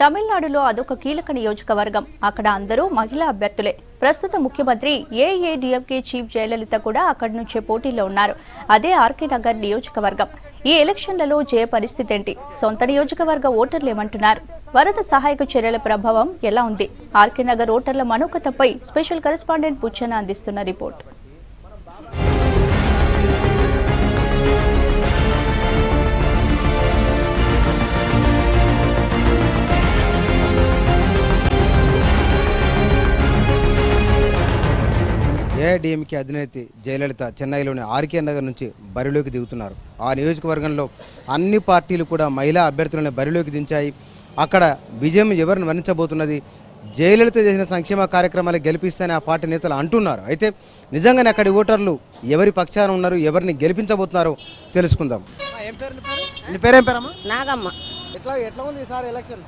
తమిళనాడులో అదొక కీలక నియోజకవర్గం. అక్కడ అందరూ మహిళా అభ్యర్థులే. ప్రస్తుత ముఖ్యమంత్రి ఏఐఏడీఎంకే చీఫ్ జయలలిత కూడా అక్కడి నుంచే పోటీలో ఉన్నారు. అదే ఆర్కే నగర్ నియోజకవర్గం. ఈ ఎలక్షన్లలో జయ పరిస్థితి ఏంటి? సొంత నియోజకవర్గ ఓటర్లు ఏమంటున్నారు? వరద సహాయక చర్యల ప్రభావం ఎలా ఉంది? ఆర్కే నగర్ ఓటర్ల మనోగతంపై స్పెషల్ కరెస్పాండెంట్ బుచ్చన్న అందిస్తున్న రిపోర్ట్. ఏఐడీఎంకే అధినేత్రి జయలలిత చెన్నైలోని ఆర్కే నగర్ నుంచి బరిలోకి దిగుతున్నారు. ఆ నియోజకవర్గంలో అన్ని పార్టీలు కూడా మహిళా అభ్యర్థులను బరిలోకి దించాయి. అక్కడ విజయం ఎవరిని వర్ణించబోతున్నది? జయలలిత చేసిన సంక్షేమ కార్యక్రమాలు గెలిపిస్తాయని ఆ పార్టీ నేతలు అంటున్నారు. అయితే నిజంగానే అక్కడి ఓటర్లు ఎవరి పక్షాన ఉన్నారు, ఎవరిని గెలిపించబోతున్నారో తెలుసుకుందాం. నీ పేరేం పేరమ్మా? నాగమ్మ. ఎట్లా ఉంది ఈసారి ఎలక్షన్?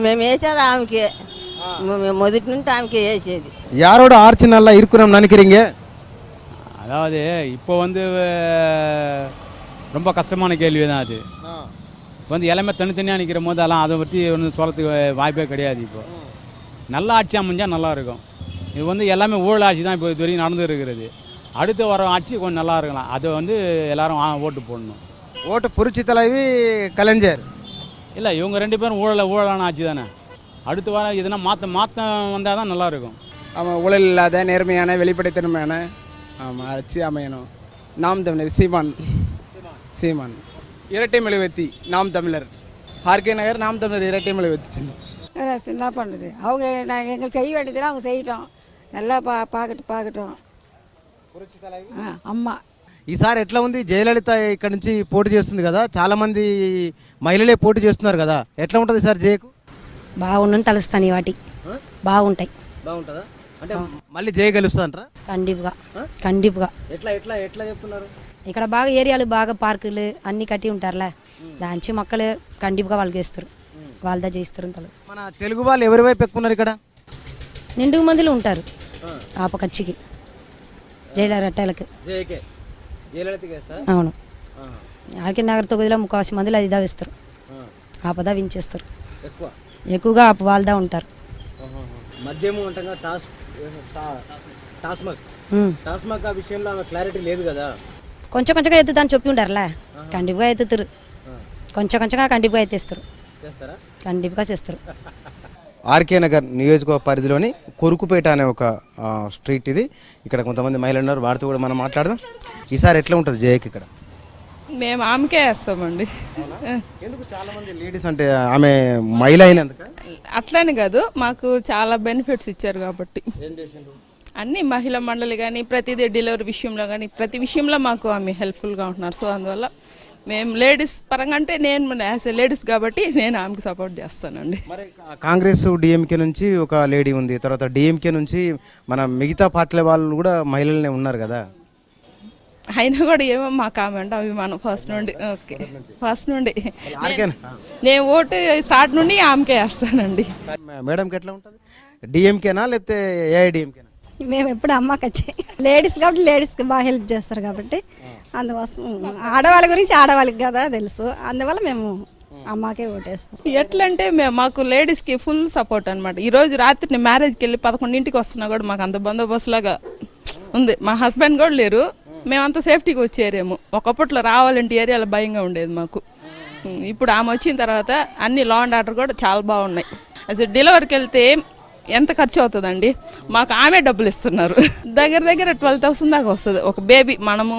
మేము వేసేది ఆమెకే, మొదటి నుండి ఆమెకే వేసేది. யாரோட ஆட்சி நல்லா இருக்கணும் நினைக்கிறீங்க? அதாவது இப்போ ரொம்ப கஷ்டமான கேள்வி தான் அது. எல்லாமே தனித்தனியாக நிற்கிற போது அதெல்லாம் அதை பற்றி ஒன்றும் சொல்கிறதுக்கு வாய்ப்பே கிடையாது. இப்போ நல்ல ஆட்சி அமைஞ்சால் நல்லாயிருக்கும். இது எல்லாமே ஊழல் ஆட்சி தான் இப்போ இது வரைக்கும் நடந்து இருக்கிறது. அடுத்து வர ஆட்சி கொஞ்சம் நல்லா இருக்கலாம். அதை எல்லாரும் ஓட்டு போடணும். ஓட்டு புரட்சி தலைவி கலைஞர் இல்லை, இவங்க ரெண்டு பேரும் ஊழலான ஆட்சி தானே. அடுத்து வர இதனா மாற்ற வந்தால் தான் நல்லாயிருக்கும். ஆமாம், ஊழல் இல்லாத நேர்மையான வெளிப்படைத்தன்மையான ஆட்சி அமையணும். நாம் தமிழர் சீமான் இரட்டை மெழுகுவர்த்தி நாம் தமிழர் ஆர்கே நகர் நாம் தமிழர் இரட்டை மெழுகுவர்த்தி சின்னம். என்ன பண்ணுறது, அவங்க நாங்கள் எங்களுக்கு செய்ய வேண்டியதெல்லாம் அவங்க செய்யட்டோம். நல்லா பார்க்கட்டும். అమ్మ ఈసారి ఎట్లా ఉంది? జయలలిత ఇక్కడ నుంచి పోటీ చేస్తుంది కదా, చాలా మంది మహిళలే పోటీ చేస్తున్నారు కదా, ఎట్లా ఉంటుంది సార్ జయకు? బాగుండని తలుస్తాను వాటి బాగుంటాయి. బాగుంటుందా? అంటే మళ్ళీ జయ గెలుస్తుంది అంటారా? కండిపుగా. ఎట్లా చెప్తున్నారు? ఇక్కడ బాగా ఏరియాలు బాగా పార్కులు అన్నీ కట్టి ఉంటారులే, దాంచి మొక్కలు కండిపుగా వాళ్ళకి వేస్తారు, వాళ్ళదా చేస్తారు. మన తెలుగు వాళ్ళు ఎవరి వైపు ఎక్కున్నారు? ఇక్కడ నిండుగు మందిలో ఉంటారు. ఆప కచ్చికి జయలలితకి. అవును, ఆర్కే నగర్ తొగదిలో 30 మందిలో అది వేస్తారు, ఆపదా వించేస్తారు. ఎక్కువగా ఆప వాళ్ళదా ఉంటారు. కొంచెంగా ఎత్తుతాను చెప్పి ఉంటారులే, కండిపుగా ఎత్తుతారు. కొంచెంగా కండిపుగా ఎత్తేస్తారు, కండిపుగా చేస్తారు. ఆర్కే నగర్ నియోజకవర్గ పరిధిలోని కొరుకుపేట అనే ఒక స్ట్రీట్ ఇది. ఇక్కడ కొంతమంది మహిళలు ఉన్నారు, వారితో కూడా మనం మాట్లాడదాం. ఈసారి ఎట్లా ఉంటుంది జయకి? ఇక్కడ మేము ఆమెకే వేస్తామండి. ఎందుకు? చాలా మంది లేడీస్ అంటే ఆమె మహిళ అయినందుక అట్లని కాదు, మాకు చాలా బెనిఫిట్స్ ఇచ్చారు కాబట్టి. అన్ని మహిళా మండలి కానీ ప్రతిదీ డెలివరీ విషయంలో కానీ ప్రతి విషయంలో మాకు ఆమె హెల్ప్ఫుల్గా ఉంటున్నారు. సో అందువల్ల మేము లేడీస్ పరంగా అంటే నేను యాజ్ ఎ లేడీస్ కాబట్టి నేను ఆమెకి సపోర్ట్ చేస్తానండి. మరి కాంగ్రెస్ డిఎంకే నుంచి ఒక లేడీ ఉంది, తర్వాత డిఎంకే నుంచి మన మిగతా పార్టీల వాళ్ళు కూడా మహిళలనే ఉన్నారు కదా, అయినా కూడా ఏమో మాకు ఆమె అంటే అభిమానం ఫస్ట్ నుండి. ఓకే, ఫస్ట్ నుండి నేను ఓటు స్టార్ట్ నుండి ఆమెకే వేస్తానండి. మేడంకి ఎట్లా ఉంటుంది? డిఎంకేనా లేకపోతే ఏఐడిఎంకేనా? మేము ఎప్పుడు అమ్మకి వచ్చాయి లేడీస్ కాబట్టి లేడీస్కి బాగా హెల్ప్ చేస్తారు కాబట్టి అందుకోసం ఆడవాళ్ళ గురించి ఆడవాళ్ళకి కదా తెలుసు, అందువల్ల మేము అమ్మకే ఓటేస్తాం. ఎట్లంటే మాకు లేడీస్కి ఫుల్ సపోర్ట్ అనమాట. ఈరోజు రాత్రి నేను మ్యారేజ్కి వెళ్ళి 11ంటికి వస్తున్నా కూడా మాకు అంత బందోబస్తు లాగా ఉంది. మా హస్బెండ్ కూడా లేరు, మేమంతా సేఫ్టీగా వచ్చేరేమో. ఒకప్పట్లో రావాలంటే ఏరియాలో భయంగా ఉండేది మాకు. ఇప్పుడు ఆమె వచ్చిన తర్వాత అన్ని లా అండ్ ఆర్డర్ కూడా చాలా బాగున్నాయి. అసలు డెలివరీకి వెళ్తే ఎంత ఖర్చు అవుతుందండి, మాకు ఆమె డబ్బులు ఇస్తున్నారు. దగ్గర 12,000 దాకా వస్తుంది ఒక బేబీ. మనము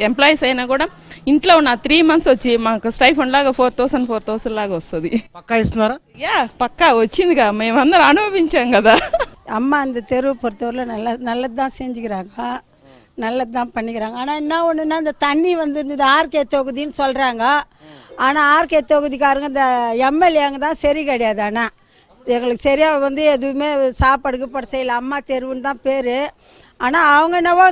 ఎంప్లాయీస్ అయినా కూడా ఇంట్లో ఉన్న 3 months వచ్చి మాకు స్టైఫండ్ లాగా 4,000 లాగా వస్తుంది. పక్కా ఇస్తున్నారా? పక్కా వచ్చిందిగా, మేమందరం అనుభవించాం కదా. அம்மா அந்த தெரு பொறுத்தவரையில் நல்லது தான் செஞ்சுக்கிறாங்க, நல்லது தான் பண்ணிக்கிறாங்க. ஆனால் என்ன ஒன்றுனா இந்த தண்ணி இந்த ஆர்கே தொகுதின்னு சொல்கிறாங்க. ஆனால் ஆர்கே தொகுதிக்காரங்க இந்த எம்எல்ஏங்க தான் சரி கிடையாது. ஆனால் எங்களுக்கு சரியாக எதுவுமே சாப்பாடுக்கு பட செய்யலை. அம்மா தெருவுன்னு தான் பேர். ஆனால் அவங்க என்னவோ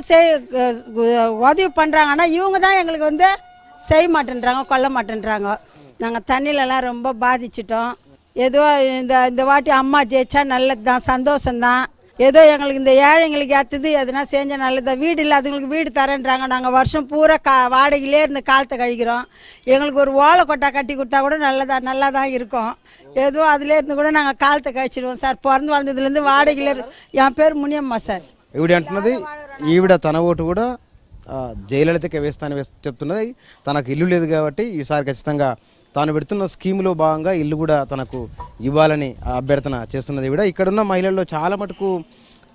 உதவி பண்ணுறாங்க, ஆனால் இவங்க தான் எங்களுக்கு செய்ய மாட்டேன்றாங்க, கொல்ல மாட்டேன்றாங்க. நாங்கள் தண்ணியிலலாம் ரொம்ப பாதிச்சிட்டோம். ஏதோ இந்த வாட்டி அம்மா ஜெயிச்சா நல்லது தான், சந்தோஷம்தான். ஏதோ எங்களுக்கு இந்த ஏழைங்களுக்கு ஏற்றுது எதுனா செஞ்சால் நல்லதா. வீடு இல்லாதவங்களுக்கு வீடு தரேன்றாங்க. நாங்கள் வருஷம் பூரா வாடகையிலே இருந்து காலத்தை கழிக்கிறோம். எங்களுக்கு ஒரு ஓலை கொட்டா கட்டி கொடுத்தா கூட நல்லா தான் இருக்கும். ஏதோ அதிலே இருந்து கூட நாங்கள் காலத்தை கழிச்சிடுவோம் సార్. பிறந்து வாழ்ந்ததுலேருந்து వాడగిలే. என் పేరు మునియమ్మ సార్. ఈవిడ అంటున్నది ఈవిడ తన ఓటు కూడా జయలలితకే వేస్తానని చెప్తున్నది. తనకు ఇల్లు లేదు కాబట్టి ఈసారి ఖచ్చితంగా తాను పెడుతున్న స్కీములో భాగంగా ఇల్లు కూడా తనకు ఇవ్వాలని అభ్యర్థన చేస్తున్నది. ఈవిడ ఇక్కడున్న మహిళల్లో చాలా మటుకు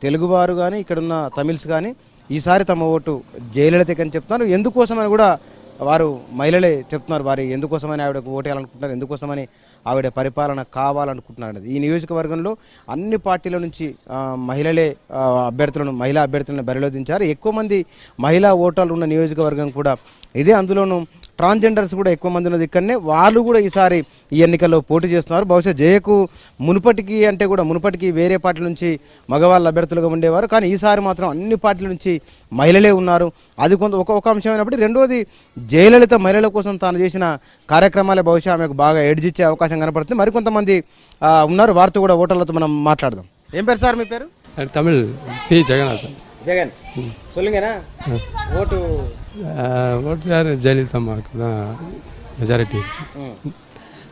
తెలుగువారు కానీ ఇక్కడున్న తమిళ్స్ కానీ ఈసారి తమ ఓటు జయలలితకి అని చెప్తున్నారు. ఎందుకోసమని కూడా వారు మహిళలే చెప్తున్నారు. వారు ఎందుకోసమని ఆవిడకు ఓటేయాలనుకుంటున్నారు, ఎందుకోసమని ఆవిడ పరిపాలన కావాలనుకుంటున్నారు. ఈ నియోజకవర్గంలో అన్ని పార్టీల నుంచి మహిళా అభ్యర్థులను బరిలో దించారు. ఎక్కువ మంది మహిళా ఓటర్లు ఉన్న నియోజకవర్గం కూడా ఇదే. అందులోనూ ట్రాన్స్జెండర్స్ కూడా ఎక్కువ మంది ఉన్నది ఇక్కడనే. వాళ్ళు కూడా ఈసారి ఈ ఎన్నికల్లో పోటీ చేస్తున్నారు. బహుశా జయకు మునుపటికి వేరే పార్టీల నుంచి మగవాళ్ళ అభ్యర్థులుగా ఉండేవారు. కానీ ఈసారి మాత్రం అన్ని పార్టీల నుంచి మహిళలే ఉన్నారు. అది ఒక అంశమైనప్పటికీ రెండోది జయలలిత మహిళల కోసం తాను చేసిన కార్యక్రమాలే బహుశా ఆమెకు బాగా ఎడ్జిచ్చే అవకాశం కనపడుతుంది. మరికొంతమంది ఉన్నారు, వారితో కూడా ఓటర్లతో మనం మాట్లాడదాం. ఏం పేరు సార్ మీ పేరు? தமிழ் பி ஜெகநாதன். ஜெகன் சொல்லுங்கண்ணா. ஓட்டு ஓட்டு யார்? ஜெயலலிதா அம்மாவுக்கு தான் மெஜாரிட்டி.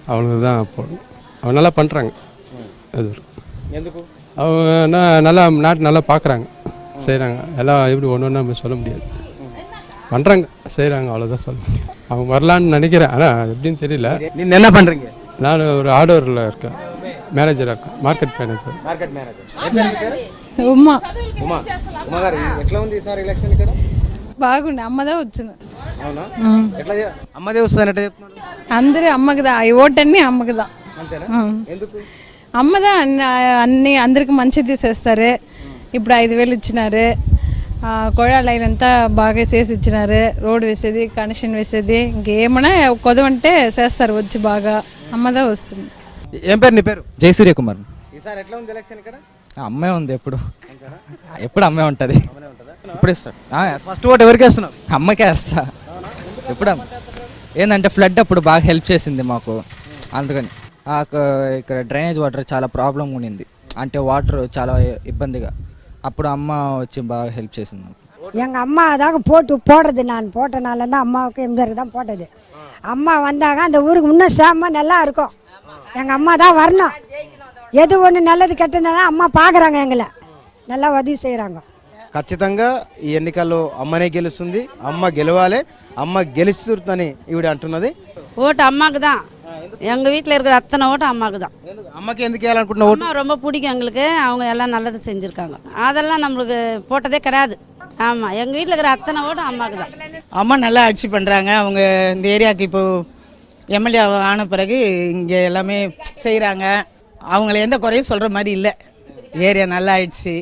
அவங்களுக்கு தான் போடணும். அவங்க நல்லா பண்ணுறாங்க. அது ఎందుకు அவங்க நல்லா நாட்டு நல்லா பார்க்குறாங்க, செய்கிறாங்க. எல்லாம் எப்படி ஒன்று ஒன்று நம்ம சொல்ல முடியாது. பண்ணுறாங்க, செய்கிறாங்க, அவ்வளோதான் சொல்ல முடியும். அவங்க வரலான்னு நினைக்கிறேன். ஆனால் எப்படின்னு தெரியல. நீங்கள் என்ன பண்ணுறீங்க? நான் ஒரு ஆர்டரில் இருக்கேன், మేనేజర్ అక్క, మార్కెట్ మేనేజర్. ఉమ్మా గారు ఎట్లా ఉంది సార్ ఎలక్షన్ ఇక్కడ? బాగుంది. అమ్మదే వచ్చింది. అవునా? ఎట్లా అమ్మదే వస్తుందని ఎట్లా చెప్తున్నారు? అందరూ అమ్మకిదా, ఈ ఓటన్నీ అమ్మకిదా. అంతేనా? ఎందుకు? అమ్మదా అన్ని అందరికి మంచిది చేస్తారు. ఇప్పుడు 5,000 ఇచ్చినారు. కోడా లైన్ అంతా బాగా చేసి ఇచ్చినారు. రోడ్ వేసేది, కనెక్షన్ వేసేది, ఇంకేమన్నా కొదవంటే చేస్తారు వచ్చి బాగా. అమ్మదే వస్తుంది. ఏం పేరు నీ పేరు? జై సూర్యకుమార్. ఈసారి ఎట్లా ఉంది ఎలక్షన్ ఇక్కడ? అమ్మాయి ఉంది. ఎప్పుడు అమ్మాయి ఉంటుంది. ఇప్పుడు ఫస్ట్ ఓట్ ఎవరికి వేస్తున్నావు? అమ్మకే వేస్తా. ఎప్పుడు ఏంటంటే ఫ్లడ్ అప్పుడు బాగా హెల్ప్ చేసింది మాకు. అందుకని ఇక్కడ డ్రైనేజ్ వాటర్ చాలా ప్రాబ్లం ఉండింది. అంటే వాటర్ చాలా ఇబ్బందిగా. అప్పుడు అమ్మ వచ్చి బాగా హెల్ప్ చేసింది మాకు. எங்கள் அம்மா தாங்க போடுறது. நான் போட்டனால தான் அம்மாவுக்கு எங்களுக்கு தான் போட்டது. அம்மா வந்தாங்க அந்த ஊருக்கு இன்னும் சேம நல்லா இருக்கும். எங்கள் அம்மா தான் வரணும். எது ஒன்று நல்லது கெட்டதுனா అమ్మ பார்க்குறாங்க, எங்களை நல்லா உதவி செய்கிறாங்க. ఖచ్చితంగా ఈ ఎన్నికల్లో అమ్మనే గెలుస్తుంది. అమ్మ గెలవాలి, అమ్మ గెలుస్తుందని ఈవిడ అంటున్నది. ஓட்டு அம்மாவுக்கு தான். எங்கள் வீட்டில் இருக்கிற அத்தனை ஓட்டு அம்மாவுக்கு தான். అమ్మకి ఎందుకు వేయాలనుకుంటున్నావు? அம்மா ரொம்ப பிடிக்கும் எங்களுக்கு. அவங்க எல்லாம் நல்லது செஞ்சுருக்காங்க. அதெல்லாம் நம்மளுக்கு போட்டதே கிடையாது. ஆமாம், எங்கள் வீட்டில் இருக்கிற அத்தனை ஓட்டு அம்மாவுக்கு தான். அம்மா நல்லா ஆட்சி பண்ணுறாங்க. அவங்க இந்த ஏரியாவுக்கு இப்போது எம்எல்ஏ ஆன பிறகு இங்கே எல்லாமே செய்கிறாங்க. அவங்கள எந்த குறையும் சொல்கிற மாதிரி இல்லை. ஏரியா நல்லா ஆயிடுச்சு.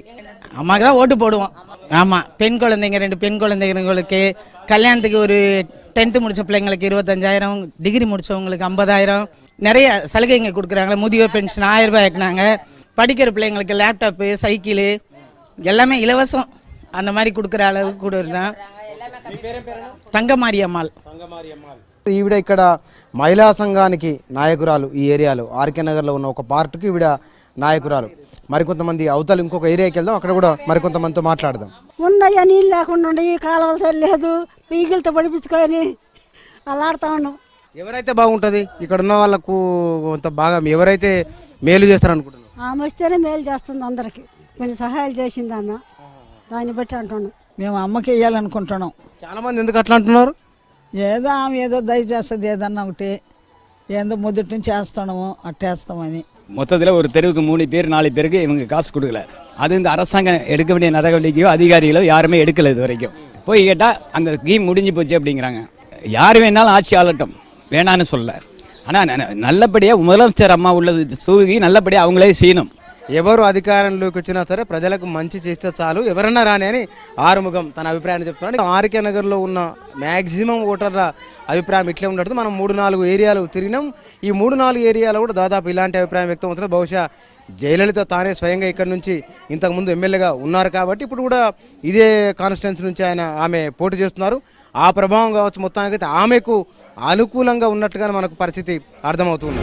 அம்மாவுக்கு தான் ஓட்டு போடுவோம். ஆமாம், பெண் குழந்தைங்க 2 பெண் குழந்தைங்களுக்கு கல்யாணத்துக்கு ஒரு 10th முடித்த பிள்ளைங்களுக்கு 25,000, டிகிரி முடித்தவங்களுக்கு 50,000, நிறைய சலுகைங்க கொடுக்குறாங்களே. முதியோர் பென்ஷன் 1000 ரூபாய் ஆக்குனாங்க. படிக்கிற பிள்ளைங்களுக்கு லேப்டாப்பு, சைக்கிளு எல்லாமே இலவசம். அந்த மாதிரி கொடுக்குற அளவுக்கு கூட இருந்தான். తంగమారి అమ్మాల్. ఈవిడ ఇక్కడ మహిళా సంఘానికి నాయకురాలు. ఈ ఏరియాలో ఆర్కే నగర్లో ఉన్న ఒక పార్ట్కి ఈవిడ నాయకురాలు. మరికొంతమంది అవతల ఇంకొక ఏరియాకి వెళ్దాం, అక్కడ కూడా మరికొంతమందితో మాట్లాడదాం. ఉందయ్యా, నీళ్ళు లేకుండా ఉండి కాలువలు సరిలేదు, ఈగిలతో పడిపించుకొని అలాడుతూ ఉన్నాం. ఎవరైతే బాగుంటుంది ఇక్కడ ఉన్న వాళ్ళకు కొంత బాగా ఎవరైతే మేలు చేస్తారనుకుంటున్నారు? ఆమె వస్తేనే మేలు చేస్తుంది అందరికి. కొంచెం సహాయాలు చేసింది ఆమె. దాన్ని బట్టి అంటున్నాం. మేము అమ్మకి వేయాలనుకుంటున్నాం. చాలామంది ఎందుకు అట్లా అంటున్నారు? ఏదో ఆమె ఏదో దయచేస్తుంది, ఏదన్నా ఒకటి ஏதோ முதட்டு నుంచి చేస్తాము అట్టేస్తామని. மொத்தத்தில் ஒரு தெருவுக்கு 3 பேர் 4 பேருக்கு இவங்க காசு கொடுக்கல. அது இந்த அரசாங்கம் எடுக்க வேண்டிய நடவடிக்கையோ அதிகாரிகளோ யாருமே எடுக்கல இது வரைக்கும். போய் கேட்டால் அந்த ஸ்கீம் முடிஞ்சு போச்சு அப்படிங்கிறாங்க. யார் வேணாலும் ஆட்சி ஆளட்டும், வேணான்னு சொல்ல. ஆனால் நல்லபடியாக முதலமைச்சர் అమ్మ உள்ளது சூகி நல்லபடியாக அவங்களே செய்யணும். ఎవరు అధికారంలోకి వచ్చినా సరే ప్రజలకు మంచి చేస్తే చాలు, ఎవరన్నా రాని అని ఆరుముఖం తన అభిప్రాయాన్ని చెప్తున్నాడు. ఆర్కే నగర్లో ఉన్న మ్యాక్సిమం ఓటర్ల అభిప్రాయం ఇట్లే ఉండదు. మనం 3-4 ఏరియాలు తిరిగినాం. ఈ 3-4 ఏరియాలో కూడా దాదాపు ఇలాంటి అభిప్రాయం వ్యక్తం అవుతుంది. బహుశా జయలలిత తానే స్వయంగా ఇక్కడ నుంచి ఇంతకుముందు ఎమ్మెల్యేగా ఉన్నారు కాబట్టి ఇప్పుడు కూడా ఇదే కాన్స్టిట్యున్సీ నుంచి ఆమె పోటీ చేస్తున్నారు. ఆ ప్రభావం కావచ్చు, మొత్తానికైతే ఆమెకు అనుకూలంగా ఉన్నట్టుగా మనకు పరిస్థితి అర్థమవుతుంది.